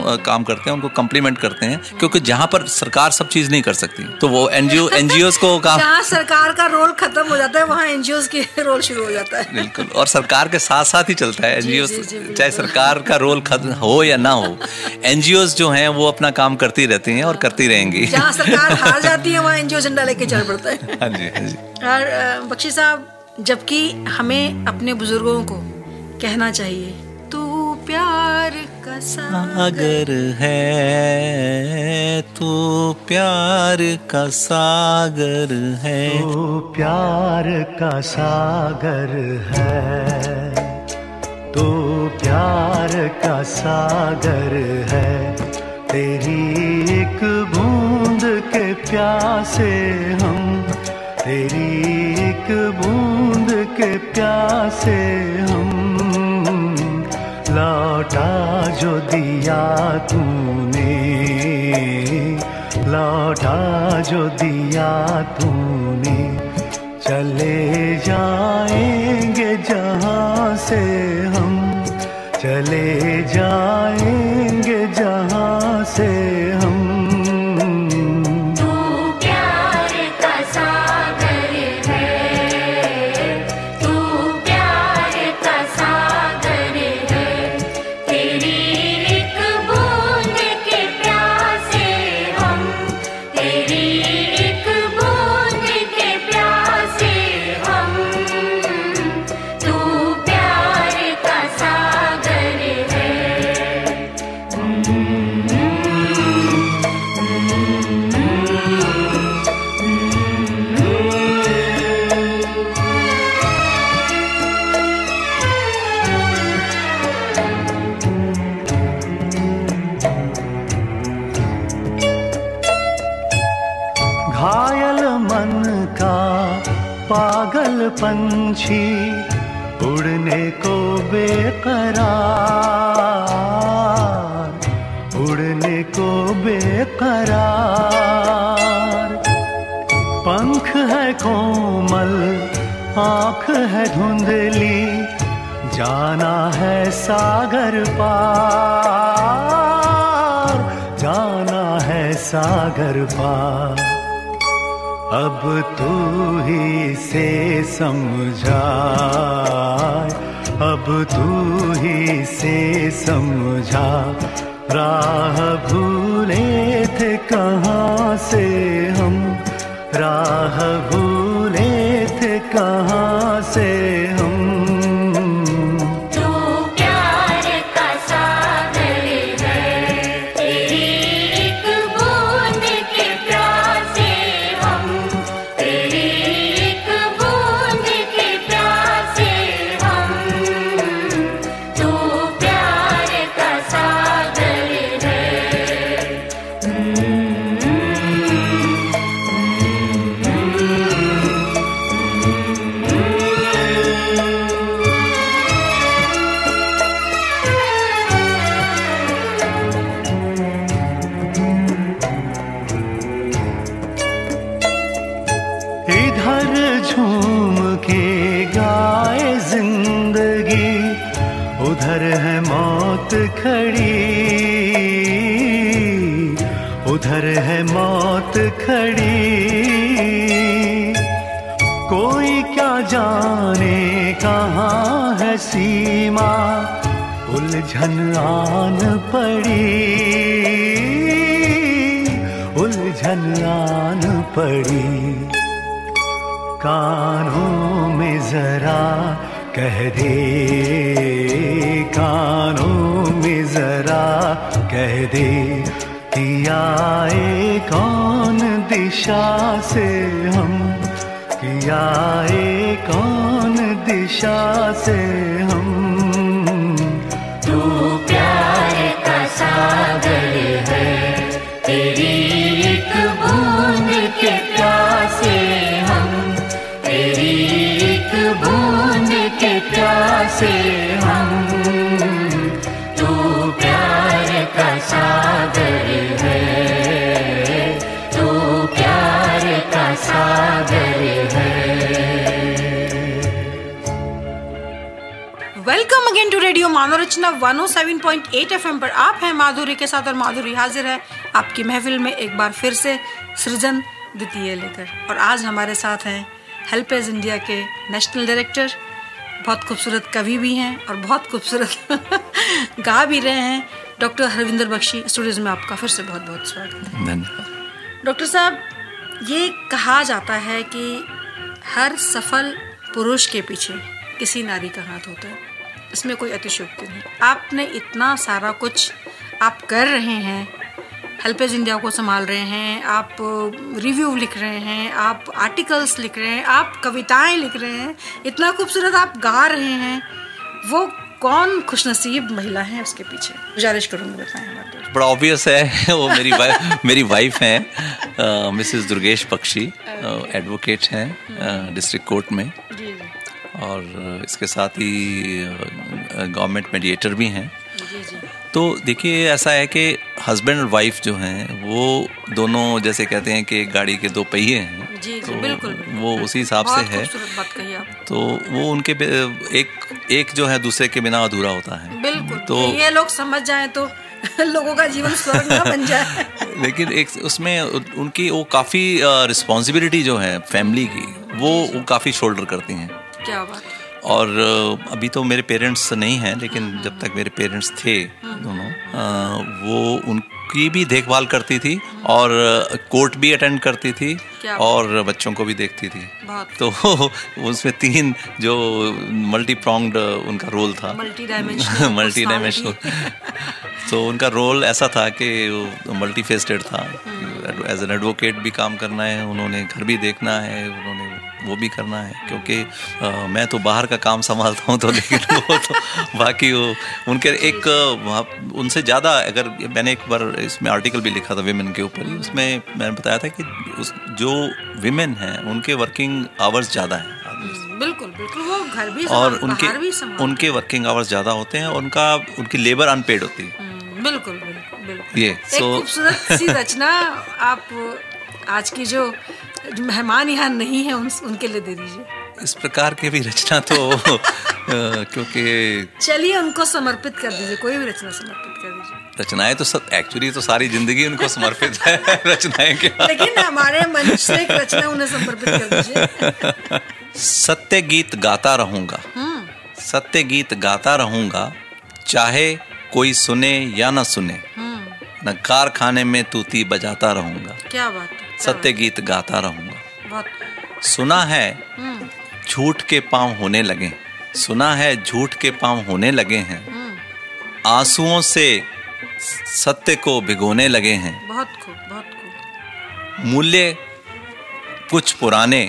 हैं, उनको कम्प्लीमेंट करते हैं, क्योंकि जहाँ पर सरकार सब चीज़ नहीं कर सकती तो वो एनजीओ को काम, जहाँ सरकार का रोल खत्म हो जाता है वहाँ एनजीओ के रोल शुरू हो जाता है। बिल्कुल, और सरकार के साथ साथ ही चलता है एनजीओ, चाहे सरकार का रोल खत्म हो या ना हो, एनजीओ जो हैं वो अपना काम करती रहती हैं और करती रहेंगी। जहाँ सरकार हार जाती है वहाँ एनजीओ झंडा लेके चल पड़ता है। हाँ जी, हाँ जी। और बख्शी साहब, जबकि हमें अपने बुजुर्गों को कहना चाहिए, तू प्यार का सागर है, तू प्यार का सागर है, तू प्यार का सागर है, तू प्यार का सागर है, तेरी एक बूंद के प्यासे हम, तेरी एक बूंद के प्यासे हम, लौटा जो दिया तूने, लौटा जो दिया तूने, चले जाएंगे जहाँ से हम, चले जाएंगे जहाँ से हम। पागल पंछी उड़ने को बेकरार, उड़ने को बेकरार। पंख है कोमल, आँख है धुंधली, जाना है सागर पार, जाना है सागर पार। अब तू ही से समझा, अब तू ही से समझा, राह भूले थे कहाँ से हम, राह भूले थे कहाँ से हम। उधर है मौत खड़ी, उधर है मौत खड़ी। कोई क्या जाने कहाँ है सीमा, उलझन आन पड़ी, उलझन आन पड़ी। कानों में जरा कह दे, कानों में जरा कह दे कि आए कौन दिशा से हम, कि आए कौन दिशा से हम। तू प्यार का सागर है, तेरी एक बूंद के प्यासे हम, तेरी एक बूंद के प्यासे हम। तू प्यार का सागर है, तू प्यार का सागर है। Welcome again to radio मानोरचना 107.8 FM पर। आप हैं माधुरी के साथ और माधुरी हाजिर है आपकी महफिल में एक बार फिर से सृजन द्वितीय लेकर। और आज हमारे साथ हैं हेल्पेज इंडिया के नेशनल डायरेक्टर, बहुत खूबसूरत कवि भी हैं और बहुत खूबसूरत गा भी रहे हैं, डॉक्टर हरविंदर बख्शी। स्टूडियोज में आपका फिर से बहुत बहुत स्वागत है। धन्यवाद। डॉक्टर साहब, ये कहा जाता है कि हर सफल पुरुष के पीछे किसी नारी का हाथ होता है, इसमें कोई अतिशयोक्ति नहीं। आपने इतना सारा कुछ आप कर रहे हैं, हेल्पेज इंडिया को संभाल रहे हैं, आप रिव्यू लिख रहे हैं, आप आर्टिकल्स लिख रहे हैं, आप कविताएं लिख रहे हैं, इतना खूबसूरत आप गा रहे हैं। वो कौन खुशनसीब महिला है उसके पीछे? गुजारिश करूँगी बताएं हमारे। बड़ा ऑब्वियस है, वो मेरी वाइफ हैं, मिसेस दुर्गेश बख्शी, एडवोकेट हैं डिस्ट्रिक्ट कोर्ट में, और इसके साथ ही गवर्नमेंट मेडिएटर भी हैं। तो देखिए, ऐसा है कि हस्बैंड और वाइफ जो हैं वो दोनों, जैसे कहते हैं कि एक गाड़ी के दो पहिए हैं, जी, तो बिल्कुल, वो उसी हिसाब से है। बात कही आप। तो वो उनके एक जो है दूसरे के बिना अधूरा होता है। बिल्कुल, तो ये लोग समझ जाएं तो लोगों का जीवन स्वर्ग ना बन जाए। लेकिन एक उसमें उनकी वो काफ़ी रिस्पॉन्सिबिलिटी जो है फैमिली की, वो काफ़ी शोल्डर करती हैं। क्या बात। और अभी तो मेरे पेरेंट्स नहीं हैं, लेकिन जब तक मेरे पेरेंट्स थे दोनों, वो उनकी भी देखभाल करती थी और कोर्ट भी अटेंड करती थी और बच्चों को भी देखती थी। तो उसमें 3 जो मल्टी प्रॉन्ग्ड उनका रोल था, मल्टी डायमेंशनल। तो उनका रोल ऐसा था कि मल्टी फेस्टेड था। एज एन एडवोकेट भी काम करना है उन्होंने, घर भी देखना है उन्होंने, वो भी करना है, क्योंकि मैं तो बाहर का काम संभालता हूँ, तो लेकिन वो तो बाकी वो उनके एक उनसे ज़्यादा। अगर मैंने एक बार इसमें आर्टिकल भी लिखा था विमेन के ऊपर ही, उसमें मैंने बताया था कि जो विमेन हैं उनके वर्किंग आवर्स ज़्यादा हैं बिल्कुल बिल्कुल, वो घर भी और बाहर भी संभालते हैं। उनके वर्किंग आवर्स ज़्यादा होते हैं, उनकी लेबर अनपेड होती है। बिल्कुल बिल्कुल बिल्कुल। ये एक खूबसूरत सी रचना आप आज की जो मेहमान यहाँ नहीं है उनके लिए दे दीजिए। इस प्रकार की भी रचना तो क्योंकि चलिए उनको समर्पित कर दीजिए, कोई भी रचना समर्पित कर दीजिए। रचनाएं तो सब एक्चुअली तो सारी जिंदगी उनको समर्पित है। रचनाएं क्या, लेकिन हमारे मंच से एक रचना उन्हें समर्पित कर दीजिए। सत्य गीत गाता रहूंगा, सत्य गीत गाता रहूंगा, चाहे कोई सुने या न सुने, न कारखाने में तूती बजाता रहूंगा। क्या बात है, सत्य गीत गाता रहूंगा। बहुत सुना है झूठ के पांव होने लगे, सुना है झूठ के पांव होने लगे हैं, आंसुओं से सत्य को भिगोने लगे हैं। बहुत खूब, बहुत खूब। मूल्य कुछ पुराने,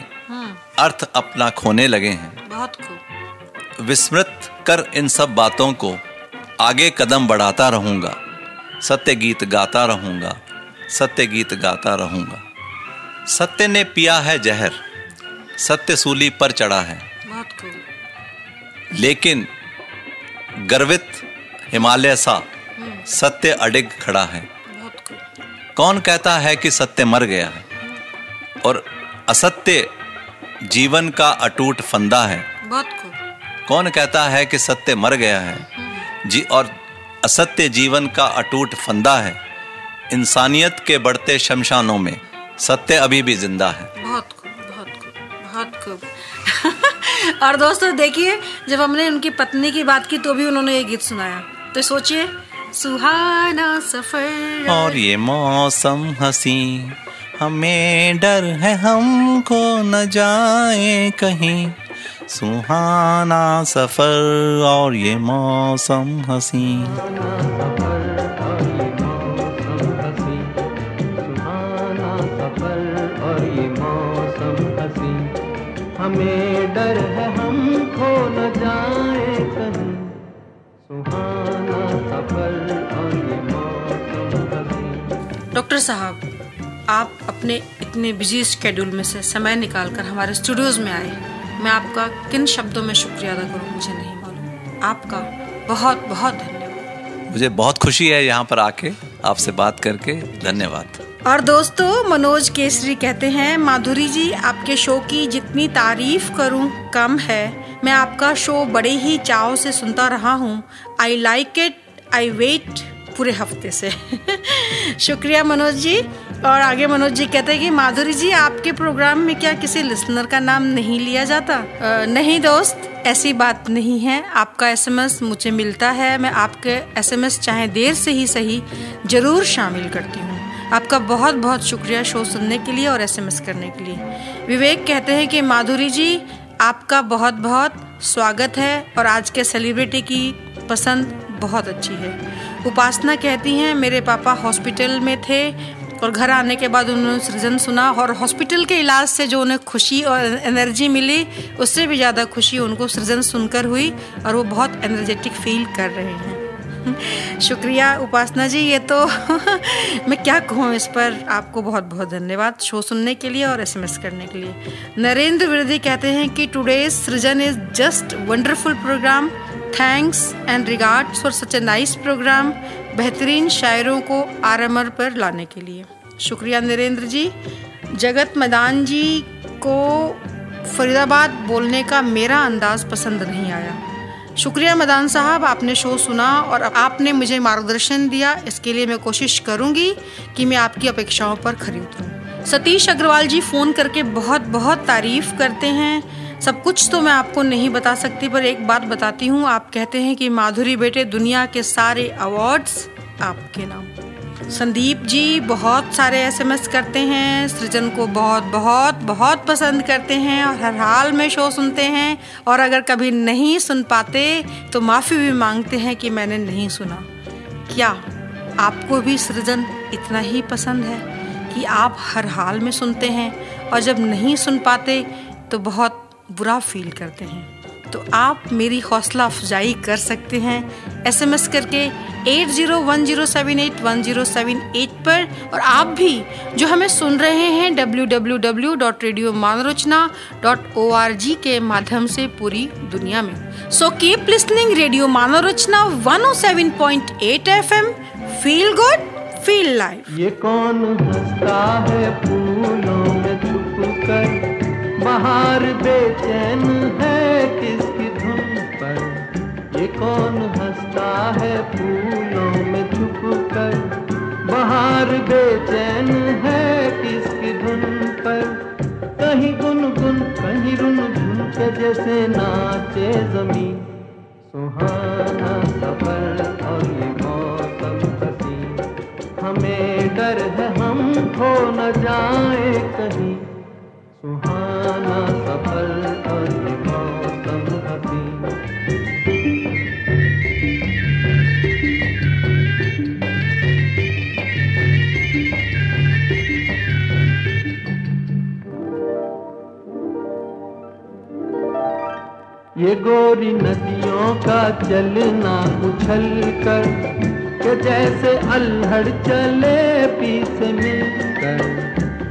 अर्थ अपना खोने लगे हैं। बहुत खूब। विस्मृत कर इन सब बातों को, आगे कदम बढ़ाता रहूंगा, सत्य गीत गाता रहूंगा, सत्य गीत गाता रहूंगा। सत्य ने पिया है जहर, सत्य सूली पर चढ़ा है, बहुत खूब। लेकिन गर्वित हिमालय सा सत्य अडिग खड़ा है। बहुत खूब। कौन कहता है कि सत्य मर गया है, और असत्य जीवन का अटूट फंदा है। बहुत खूब। कौन कहता है कि सत्य मर गया है जी, और असत्य जीवन का अटूट फंदा है। इंसानियत के बढ़ते शमशानों में सत्य अभी भी जिंदा है। बहुत खूब, बहुत खूब, बहुत खूब। और दोस्तों देखिए, जब हमने उनकी पत्नी की बात की तो भी उन्होंने ये गीत सुनाया, तो सोचिए, सुहाना सफर और ये मौसम हंसी, हमें डर है हमको न जाए कहीं, सुहाना सफर और ये मौसम हंसी। हमें डर है हमको न जाए कहीं, सुहाना सफर और ये मौसम हंसी। डॉक्टर साहब, आप अपने इतने बिजी स्केड्यूल में से समय निकालकर हमारे स्टूडियोज में आए। मैं आपका किन शब्दों में शुक्रिया अदा करूं मुझे नहीं मालूम। आपका बहुत बहुत धन्यवाद। मुझे बहुत खुशी है यहाँ पर आके आपसे बात करके, धन्यवाद। और दोस्तों, मनोज केसरी कहते हैं, माधुरी जी आपके शो की जितनी तारीफ करूं कम है। मैं आपका शो बड़े ही चाव से सुनता रहा हूं। I like it, I wait पूरे हफ्ते से। शुक्रिया मनोज जी। और आगे मनोज जी कहते हैं कि माधुरी जी आपके प्रोग्राम में क्या किसी लिसनर का नाम नहीं लिया जाता? नहीं दोस्त, ऐसी बात नहीं है। आपका एसएमएस मुझे मिलता है, मैं आपके एसएमएस चाहे देर से ही सही जरूर शामिल करती हूँ। आपका बहुत बहुत शुक्रिया शो सुनने के लिए और एसएमएस करने के लिए। विवेक कहते हैं कि माधुरी जी आपका बहुत बहुत स्वागत है और आज के सेलिब्रिटी की पसंद बहुत अच्छी है। उपासना कहती हैं, मेरे पापा हॉस्पिटल में थे और घर आने के बाद उन्होंने सृजन सुना और हॉस्पिटल के इलाज से जो उन्हें खुशी और एनर्जी मिली, उससे भी ज़्यादा खुशी उनको सृजन सुनकर हुई और वो बहुत एनर्जेटिक फील कर रहे हैं। शुक्रिया उपासना जी, ये तो मैं क्या कहूँ इस पर। आपको बहुत बहुत धन्यवाद शो सुनने के लिए और एसएमएस करने के लिए। नरेंद्र विरदी कहते हैं कि today's Srijan is just wonderful programme, thanks and regards for such a nice programme. बेहतरीन शायरों को आरएमआर पर लाने के लिए शुक्रिया नरेंद्र जी। जगत मैदान जी को फरीदाबाद बोलने का मेरा अंदाज पसंद नहीं आया। शुक्रिया मैदान साहब, आपने शो सुना और आपने मुझे मार्गदर्शन दिया। इसके लिए मैं कोशिश करूंगी कि मैं आपकी अपेक्षाओं पर खरी उतरूं। सतीश अग्रवाल जी फ़ोन करके बहुत बहुत तारीफ़ करते हैं। सब कुछ तो मैं आपको नहीं बता सकती, पर एक बात बताती हूँ। आप कहते हैं कि माधुरी बेटे दुनिया के सारे अवार्ड्स आपके नाम। संदीप जी बहुत सारे एसएमएस करते हैं, सृजन को बहुत बहुत बहुत पसंद करते हैं और हर हाल में शो सुनते हैं, और अगर कभी नहीं सुन पाते तो माफ़ी भी मांगते हैं कि मैंने नहीं सुना। क्या आपको भी सृजन इतना ही पसंद है कि आप हर हाल में सुनते हैं और जब नहीं सुन पाते तो बहुत बुरा फील करते हैं? तो आप मेरी हौसला अफजाई कर सकते हैं SMS करके 8010781078 पर। और आप भी जो हमें सुन रहे हैं www.radiomanarachna.org के माध्यम से पूरी दुनिया में। So keep listening radio मानोरचना 107.8 FM। Feel good, feel live. ये कौन हंसता है फूलों में छुपकर, बाहर बेचैन है किसकी धुन पर। ये कौन हंसता है फूलों में छुपकर, बाहर बेचैन है किसकी धुन पर। कहीं गुनगुन कहीं रुनझुन के जैसे नाचे जमीन, सुहाना सफर और ये मौसम हसी। हमें डर है हम खो न जाए कहीं, सुहाना सफर और ये मौसम हसी। ये गोरी नदियों का चलना उछल कर, के जैसे अल्हड़ चले पीछे मिलकर।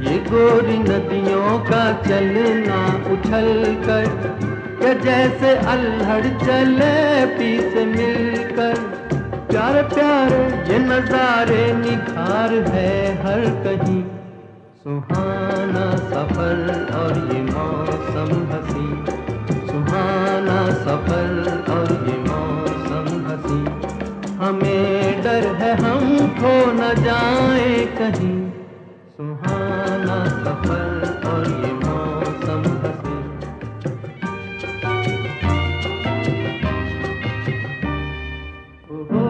ये गोरी नदियों का चलना उछल कर, के जैसे अल्हड़ चले पीछे मिलकर। प्यारे प्यारे ये नजारे निखार है हर कहीं, सुहाना सफर और ये मौसम हसी। सुहाना सफर और ये मौसम हसी। हमें डर है हम खो न जाए कहीं, सुहाना सफर और ये मौसम हसी। ओहो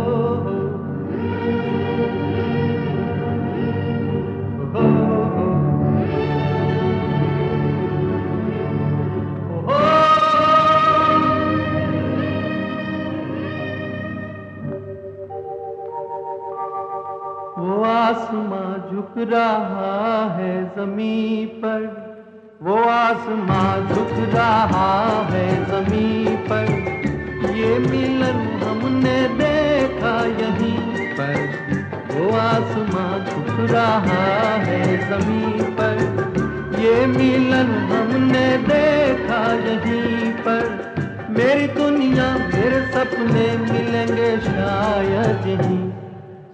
वो आसमां झुक रहा है ज़मीं पर, वो आसमां झुक रहा है ज़मीं पर। ये मिलन हमने देखा यहीं पर, वो आसमां झुक रहा है ज़मीं पर। ये मिलन हमने देखा यहीं पर। मेरी दुनिया मेरे सपने मिलेंगे शायद यहीं,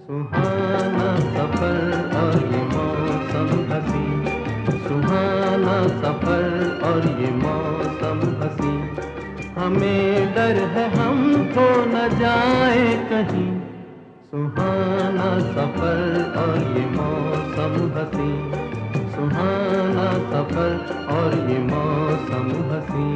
सुहाना सफर और ये मौसम हसी। सुहाना सफर और ये मौसम हसी। हमें डर है हम खो न जाए कहीं, सुहाना सफर और ये मौसम हसी। सुहाना सफर और ये मौसम हसी।